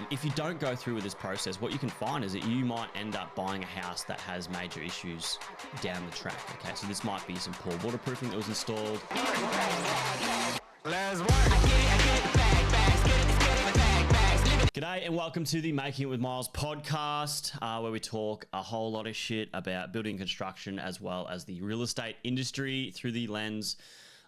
If you don't go through with this process, what you can find is that you might end up buying a house that has major issues down the track. Okay, so this might be some poor waterproofing that was installed. Let's work. G'day and welcome to the Making It With Myles podcast, where we talk a whole lot of shit about building construction as well as the real estate industry through the lens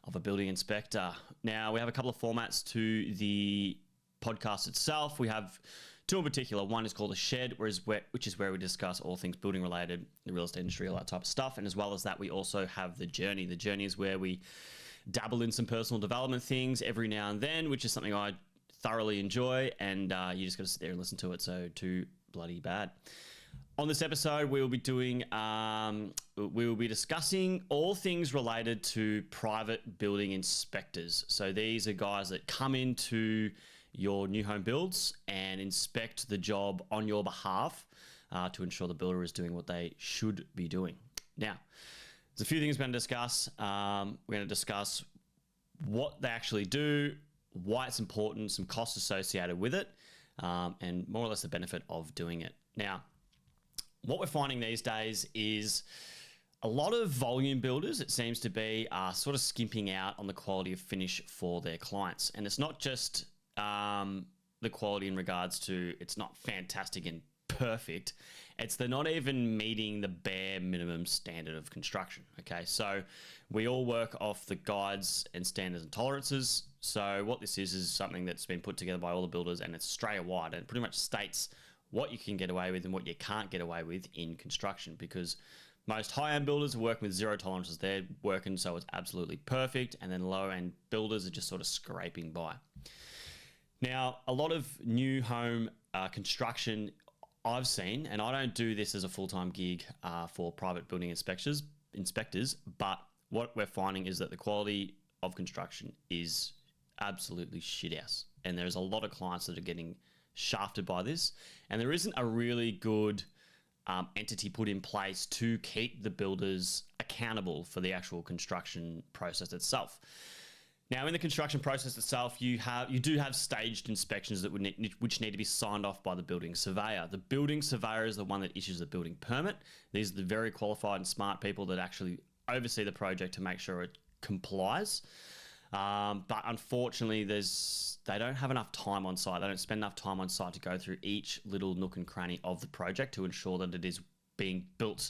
of a building inspector. Now, we have a couple of formats to the podcast itself. We have two in particular. One is called a shed, which is where we discuss all things building related, the real estate industry, all that type of stuff. And as well as that, we also have the journey. The journey is where we dabble in some personal development things every now and then, which is something I thoroughly enjoy, and you just got to sit there and listen to it. So too bloody bad. On this episode, we will be discussing all things related to private building inspectors. So these are guys that come into your new home builds and inspect the job on your behalf to ensure the builder is doing what they should be doing. Now, there's a few things we're going to discuss. We're going to discuss what they actually do, why it's important, some costs associated with it, and more or less the benefit of doing it. Now, what we're finding these days is a lot of volume builders, it seems to be, are sort of skimping out on the quality of finish for their clients. And it's not just the quality in regards to it's not fantastic and perfect. It's they're not even meeting the bare minimum standard of construction. Okay, so we all work off the guides and standards and tolerances. So what this is something that's been put together by all the builders, and it's Australia-wide, and it pretty much states what you can get away with and what you can't get away with in construction, because most high-end builders are working with zero tolerances. They're working so it's absolutely perfect, and then low-end builders are just sort of scraping by. Now, a lot of new home construction I've seen, and I don't do this as a full-time gig for private building inspectors, but what we're finding is that the quality of construction is absolutely shit ass. And there's a lot of clients that are getting shafted by this, and there isn't a really good entity put in place to keep the builders accountable for the actual construction process itself. Now, in the construction process itself, you do have staged inspections that which need to be signed off by the building surveyor. The building surveyor is the one that issues the building permit. These are the very qualified and smart people that actually oversee the project to make sure it complies. But unfortunately, they don't have enough time on site. They don't spend enough time on site to go through each little nook and cranny of the project to ensure that it is being built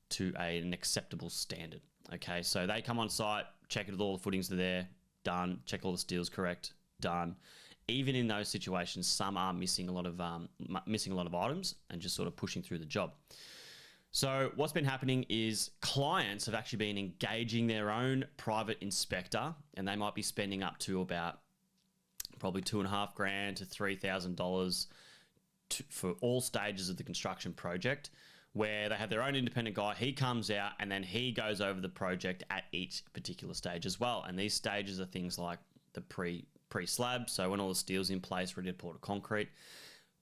to an acceptable standard. Okay, so they come on site, check it with all the footings are there, done. Check all the steel's correct, done. Even in those situations, some are missing a lot of items and just sort of pushing through the job. So what's been happening is clients have actually been engaging their own private inspector, and they might be spending up to about probably $2,500 to $3,000 for all stages of the construction project, where they have their own independent guy. He comes out and then he goes over the project at each particular stage as well. And these stages are things like the pre-slab, so when all the steel's in place, ready to pour the concrete,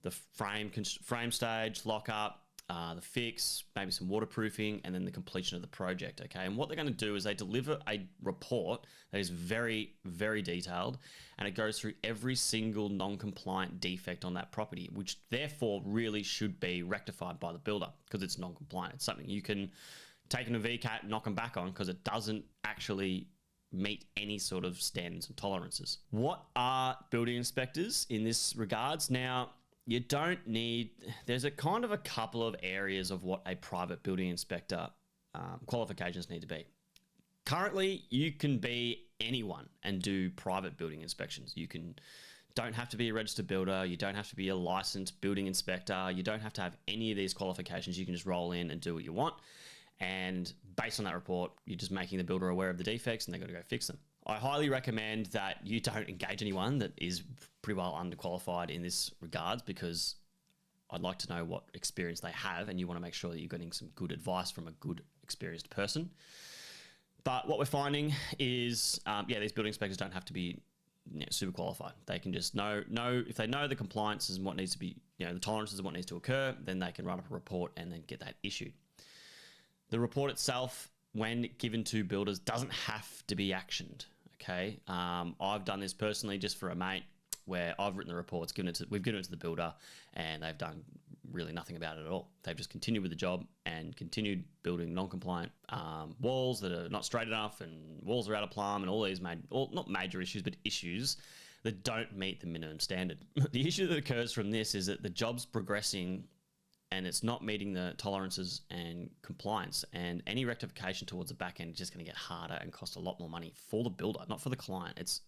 the frame stage, lock up, the fix, maybe some waterproofing, and then the completion of the project. Okay, and what they're going to do is they deliver a report that is very, very detailed, and it goes through every single non-compliant defect on that property, which therefore really should be rectified by the builder because it's non-compliant. It's something you can take in a VCAT and knock them back on because it doesn't actually meet any sort of standards and tolerances. What are building inspectors in this regards? Now, you don't need, there's a kind of a couple of areas of what a private building inspector qualifications need to be. Currently, you can be anyone and do private building inspections. Don't have to be a registered builder. You don't have to be a licensed building inspector. You don't have to have any of these qualifications. You can just roll in and do what you want. And based on that report, you're just making the builder aware of the defects and they've got to go fix them. I highly recommend that you don't engage anyone that is pretty well underqualified in this regards, because I'd like to know what experience they have, and you want to make sure that you're getting some good advice from a good experienced person. But what we're finding is, these building inspectors don't have to be super qualified. They can just know if they know the compliance and what needs to be, the tolerances of what needs to occur, then they can write up a report and then get that issued. The report itself, when given to builders, doesn't have to be actioned. Okay, I've done this personally just for a mate. where I've written the reports, we've given it to the builder, and they've done really nothing about it at all. They've just continued with the job and continued building non-compliant walls that are not straight enough, and walls are out of plumb, and all these not major issues, but issues that don't meet the minimum standard. The issue that occurs from this is that the job's progressing and it's not meeting the tolerances and compliance, and any rectification towards the back end is just going to get harder and cost a lot more money for the builder, not for the client. It's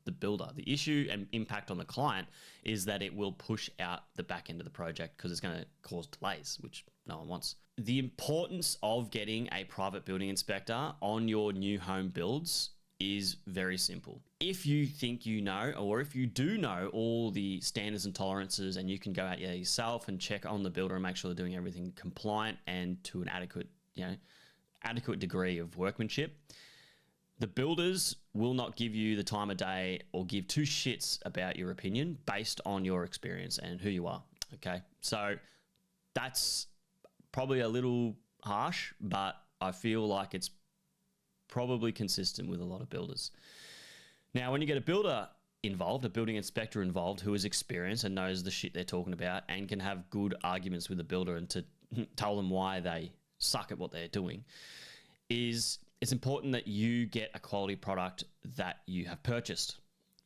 the builder. The issue and impact on the client is that it will push out the back end of the project because it's going to cause delays, which no one wants. The importance of getting a private building inspector on your new home builds is very simple. If you think you know, or if you do know all the standards and tolerances, and you can go out yourself and check on the builder and make sure they're doing everything compliant and to an adequate degree of workmanship, the builders will not give you the time of day or give two shits about your opinion based on your experience and who you are. Okay, so that's probably a little harsh, but I feel like it's probably consistent with a lot of builders. Now, when you get a builder involved, a building inspector involved who is experienced and knows the shit they're talking about and can have good arguments with the builder and to tell them why they suck at what they're doing, it's important that you get a quality product that you have purchased.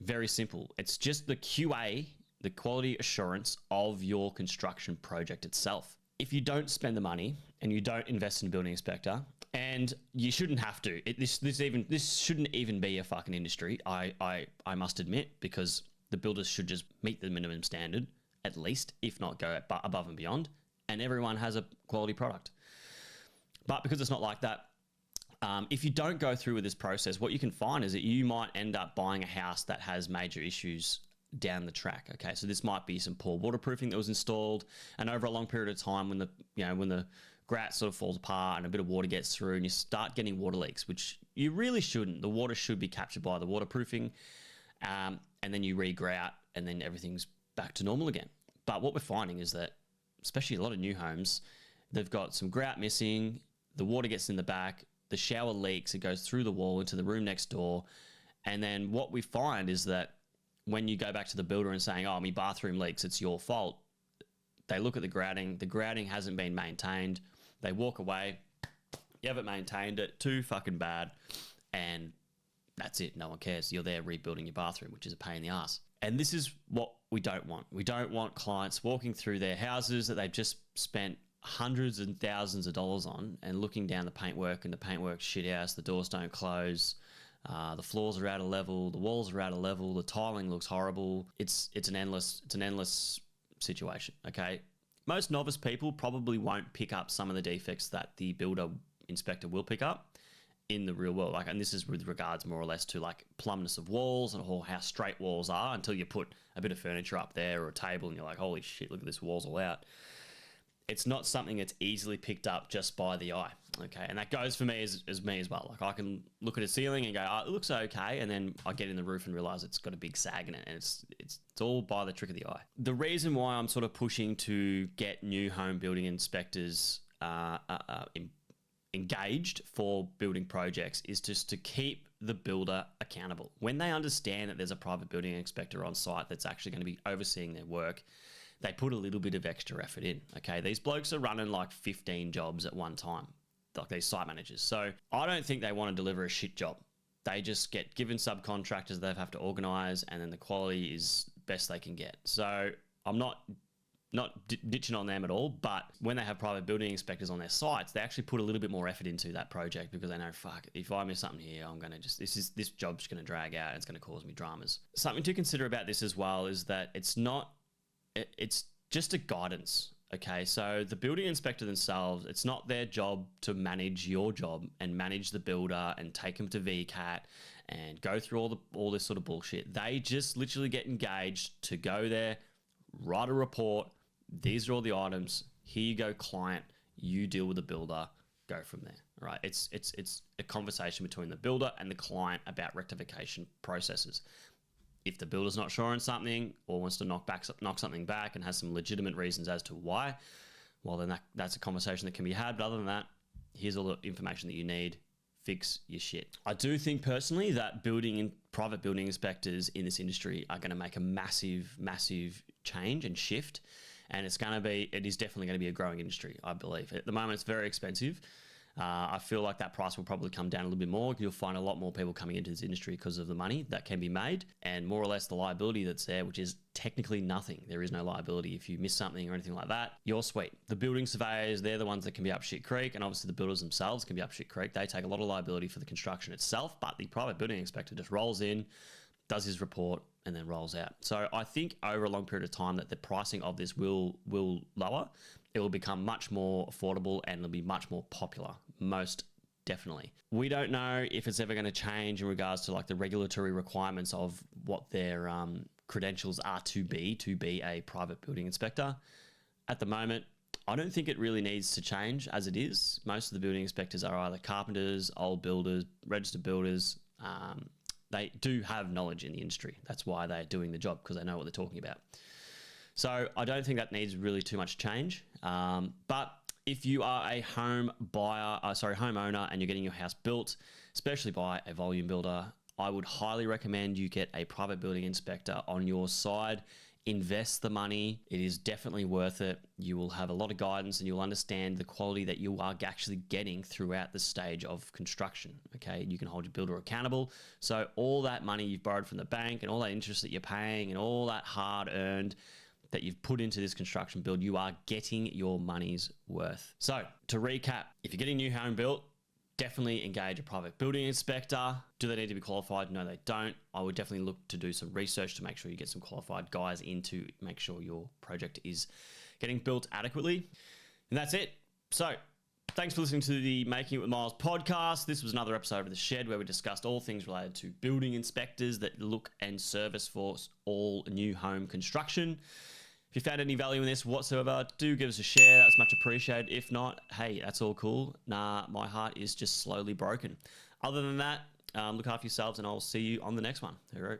Very simple. It's just the QA, the quality assurance of your construction project itself. If you don't spend the money and you don't invest in a building inspector, and you shouldn't have to. This shouldn't even be a fucking industry. I must admit, because the builders should just meet the minimum standard at least, if not go above and beyond, and everyone has a quality product. But because it's not like that, if you don't go through with this process, what you can find is that you might end up buying a house that has major issues down the track. Okay, so this might be some poor waterproofing that was installed, and over a long period of time, when the grout sort of falls apart and a bit of water gets through, and you start getting water leaks, which you really shouldn't. The water should be captured by the waterproofing, and then you re-grout, and then everything's back to normal again. But what we're finding is that, especially a lot of new homes, they've got some grout missing, the water gets in the back, the shower leaks, it goes through the wall into the room next door, and then what we find is that when you go back to the builder and saying, oh, my bathroom leaks, it's your fault, they look at the grouting hasn't been maintained, they walk away, you haven't maintained it, too fucking bad, and that's it, no one cares. You're there rebuilding your bathroom, which is a pain in the ass. And this is what we don't want. We don't want clients walking through their houses that they've just spent hundreds and thousands of dollars on and looking down the paintwork, and the paintwork's shit house, the doors don't close, the floors are out of level, the walls are out of level, the tiling looks horrible. It's an endless situation, okay? Most novice people probably won't pick up some of the defects that the builder inspector will pick up in the real world. And this is with regards more or less to plumbness of walls and how straight walls are, until you put a bit of furniture up there or a table and you're like, holy shit, look at this, wall's all out. It's not something that's easily picked up just by the eye, okay? And that goes for me as me as well. I can look at a ceiling and go, oh, it looks okay, and then I get in the roof and realize it's got a big sag in it, and it's all by the trick of the eye. The reason why I'm sort of pushing to get new home building inspectors engaged for building projects is just to keep the builder accountable. When they understand that there's a private building inspector on site that's actually going to be overseeing their work, they put a little bit of extra effort in, okay? These blokes are running 15 jobs at one time, like these site managers. So I don't think they want to deliver a shit job. They just get given subcontractors they have to organise, and then the quality is best they can get. So I'm not ditching on them at all, but when they have private building inspectors on their sites, they actually put a little bit more effort into that project, because they know, fuck, if I miss something here, I'm going to this job's going to drag out, and it's going to cause me dramas. Something to consider about this as well is that it's just a guidance, okay? So the building inspector themselves, it's not their job to manage your job and manage the builder and take them to VCAT and go through all this sort of bullshit. They just literally get engaged to go there, write a report, these are all the items, here you go, client, you deal with the builder, go from there, all right? It's a conversation between the builder and the client about rectification processes. If the builder's not sure on something or wants to knock something back and has some legitimate reasons as to why, well, then that's a conversation that can be had. But other than that, here's all the information that you need. fix your shit. I do think personally that private building inspectors in this industry are going to make a massive, massive change and shift. And it is definitely going to be a growing industry, I believe. At the moment, it's very expensive. I feel like that price will probably come down a little bit more. You'll find a lot more people coming into this industry because of the money that can be made and more or less the liability that's there, which is technically nothing. There is no liability. If you miss something or anything like that, you're sweet. The building surveyors, they're the ones that can be up shit creek, and obviously the builders themselves can be up shit creek. They take a lot of liability for the construction itself, but the private building inspector just rolls in, does his report, and then rolls out. So I think over a long period of time that the pricing of this will lower. It will become much more affordable and it'll be much more popular, most definitely. We don't know if it's ever going to change in regards to like the regulatory requirements of what their credentials are to be a private building inspector. At the moment, I don't think it really needs to change as it is. Most of the building inspectors are either carpenters, old builders, registered builders. They do have knowledge in the industry. That's why they're doing the job, because they know what they're talking about. So I don't think that needs really too much change. But if you are a homeowner and you're getting your house built, especially by a volume builder, I would highly recommend you get a private building inspector on your side. Invest the money. It is definitely worth it. You will have a lot of guidance and you'll understand the quality that you are actually getting throughout the stage of construction. Okay, you can hold your builder accountable. So all that money you've borrowed from the bank and all that interest that you're paying and all that hard earned that you've put into this construction build, you are getting your money's worth. So to recap, if you're getting a new home built, definitely engage a private building inspector. Do they need to be qualified? No, they don't. I would definitely look to do some research to make sure you get some qualified guys in to make sure your project is getting built adequately. And that's it. So thanks for listening to the Making It With Myles podcast. This was another episode of The Shed where we discussed all things related to building inspectors that look and service for all new home construction. If you found any value in this whatsoever, do give us a share. That's much appreciated. If not, hey, that's all cool. Nah, my heart is just slowly broken. Other than that, look after yourselves and I'll see you on the next one. All right.